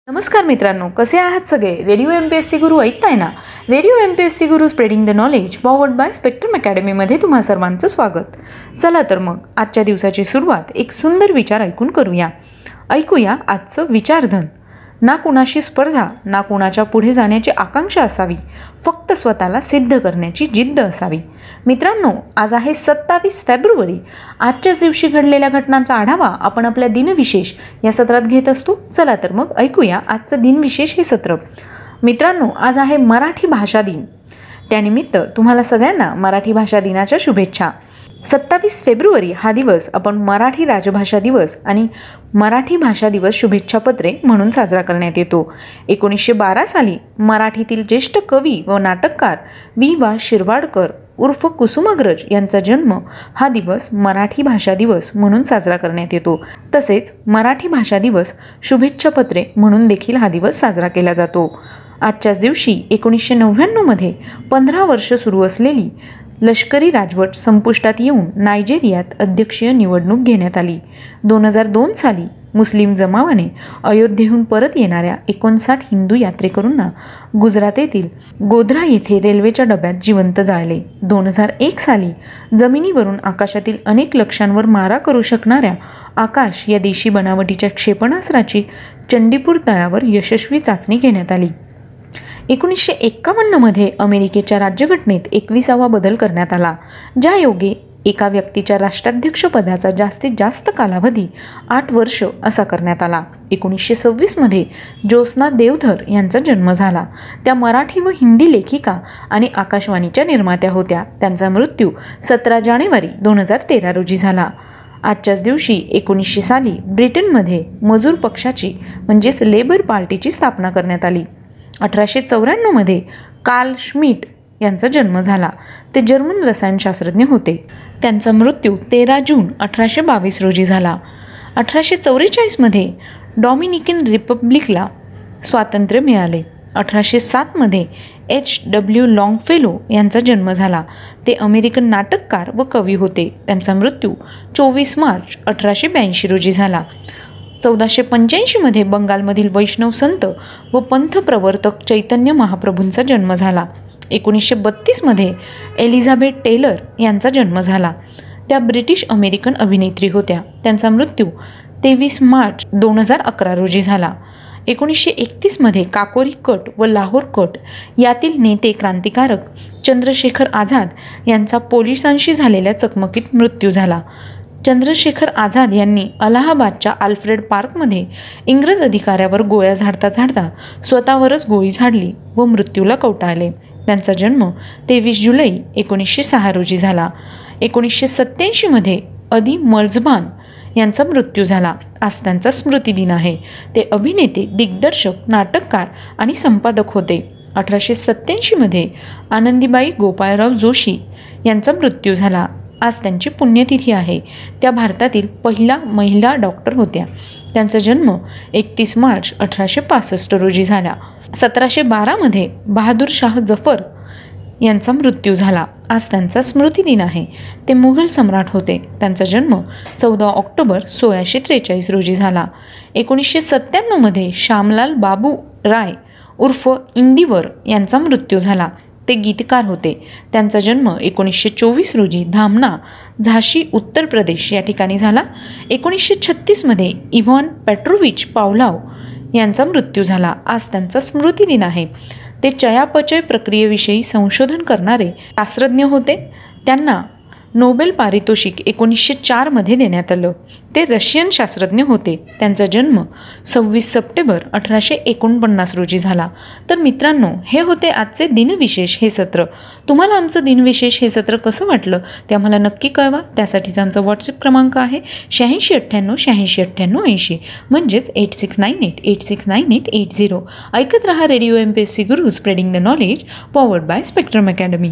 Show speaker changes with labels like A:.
A: नमस्कार मित्रांनो, कसे आहात सगळे? रेडिओ MPSC गुरु ऐकताय ना? Radio MPSC Guru spreading the knowledge powered by Spectrum अकॅडमीमध्ये तुम्हा सर्वांचं स्वागत. चला तर मग आजच्या दिवसाची सुरुवात एक सुंदर विचार ऐकून करूया. ऐकूया आजचं विचारधन. ना कुणाशी स्पर्धा, ना कुणाच्या पुढे जाण्याची आकांक्षा असावी, फक्त स्वतःला सिद्ध करण्याची जिद्द असावी. मित्रांनो, आज आहे 27 फेब्रुवारी. आजच्याच दिवशी घडलेल्या घटनांचा आढावा आपण आपल्या दिनविशेष या सत्रात घेत असतो. चला तर मग ऐकूया आजचं दिनविशेष हे सत्र. मित्रांनो, आज आहे मराठी भाषा दिन. त्यानिमित्त तुम्हाला सगळ्यांना मराठी भाषा दिनाच्या शुभेच्छा. 27 फेब्रुवारी हा दिवस आपण मराठी राजभाषा दिवस आणि मराठी भाषा दिवस शुभेच्छा पत्रे म्हणून साजरा करण्यात येतो. 1912 साली मराठीतील ज्येष्ठ कवी व नाटककार वि.वा. शिरवाडकर उर्फ कुसुमाग्रज यांचा जन्म हा दिवस मराठी भाषा दिवस म्हणून साजरा करण्यात येतो. तसेच मराठी भाषा दिवस शुभेच्छा पत्रे म्हणून देखील हा दिवस साजरा केला जातो. आजच्याच दिवशी 1999 मध्ये 15 वर्ष सुरू असलेली लष्करी राजवट संपुष्टात येऊन नायजेरियात अध्यक्षीय निवडणूक घेण्यात आली. 2002 साली मुस्लिम जमावाने अयोध्येहून परत येणाऱ्या 59 हिंदू यात्रेकरूंना गुजरात येथील गोध्रा येथे रेल्वेच्या डब्यात जिवंत जाळले. 2001 साली जमिनीवरून आकाशातील अनेक लक्ष्यांवर मारा करू शकणाऱ्या आकाश या देशी बनावटीच्या क्षेपणास्त्राची चंडीपूर तळावर यशस्वी चाचणी घेण्यात आली. 1951 मध्ये अमेरिकेच्या राज्यघटनेत 21वा बदल करण्यात आला, ज्यायोगे एका व्यक्तीच्या राष्ट्राध्यक्षपदाचा जास्तीत जास्त कालावधी 8 वर्ष असा करण्यात आला. 1926 मध्ये ज्योत्स्ना देवधर यांचा जन्म झाला. त्या मराठी व हिंदी लेखिका आणि आकाशवाणीच्या निर्मात्या होत्या. त्यांचा मृत्यू 17 जानेवारी 2013 रोजी झाला. आजच्याच दिवशी 1900 साली ब्रिटनमध्ये मजूर पक्षाची म्हणजेच लेबर पार्टीची स्थापना करण्यात आली. 1894 मध्ये कार्ल श्मिट यांचा जन्म झाला. ते जर्मन रसायनशास्त्रज्ञ होते. त्यांचा मृत्यू 13 जून 1822 रोजी झाला. 1844 मध्ये डॉमिनिकन रिपब्लिकला स्वातंत्र्य मिळाले. 1807 मध्ये H.W. लॉन्गफेलो यांचा जन्म झाला. ते अमेरिकन नाटककार व कवी होते. त्यांचा मृत्यू 24 मार्च 1882 रोजी झाला. 1485 मध्ये बंगालमधील वैष्णव संत व पंथ प्रवर्तक चैतन्य महाप्रभूंचा जन्म झाला. 1932 मध्ये एलिझाबेथ टेलर यांचा जन्म झाला. त्या ब्रिटिश अमेरिकन अभिनेत्री होत्या. त्यांचा मृत्यू 23 मार्च 2011 रोजी झाला. 1931 मध्ये काकोरी कट व लाहोर कट यातील नेते क्रांतिकारक चंद्रशेखर आझाद यांचा पोलिसांशी झालेल्या चकमकीत मृत्यू झाला. चंद्रशेखर आझाद यांनी अलाहाबादच्या आल्फ्रेड पार्कमध्ये इंग्रज अधिकाऱ्यावर गोळ्या झाडता झाडता स्वतःवरच गोळी झाडली व मृत्यूला कवटाळले. त्यांचा जन्म 23 जुलै 1906 रोजी झाला. 1987 मध्ये अदी मर्झबान यांचा मृत्यू झाला. आज त्यांचा स्मृतिदिन आहे. ते अभिनेते, दिग्दर्शक, नाटककार आणि संपादक होते. 1887 मध्ये आनंदीबाई गोपाळराव जोशी यांचा मृत्यू झाला. आज त्यांची पुण्यतिथी आहे. त्या भारतातील पहिल्या महिला डॉक्टर होत्या. त्यांचा जन्म 31 मार्च 1865 रोजी झाला. 1712 मध्ये बहादूर शाह जफर यांचा मृत्यू झाला. आज त्यांचा स्मृतिदिन आहे. ते मुघल सम्राट होते. त्यांचा जन्म 14 ऑक्टोबर 1643 रोजी झाला. 1997 मध्ये श्यामलाल बाबू राय उर्फ इंदिवर यांचा मृत्यू झाला. ते गीतकार होते. त्यांचा जन्म 1924 रोजी धामणा, झाशी, उत्तर प्रदेश या ठिकाणी झाला. 1936 मध्ये इव्हॉन पेट्रोविच पावलाव यांचा मृत्यू झाला. आज त्यांचा स्मृतिदिन आहे. ते चयापचय प्रक्रियेविषयी संशोधन करणारे शास्त्रज्ञ होते. त्यांना नोबेल पारितोषिक 1904 मध्ये देण्यात आलं. ते रशियन शास्त्रज्ञ होते. त्यांचा जन्म 26 सप्टेंबर 1849 रोजी झाला. तर मित्रांनो, हे होते आजचे दिनविशेष हे सत्र. तुम्हाला आमचं दिनविशेष हे सत्र कसं वाटलं ते आम्हाला नक्की कळवा. त्यासाठीचा आमचा व्हॉट्सअप क्रमांक आहे 8698869880 म्हणजेच 8698869880. ऐकत रहा radio MPSC Guru spreading the knowledge powered by spectrum academy.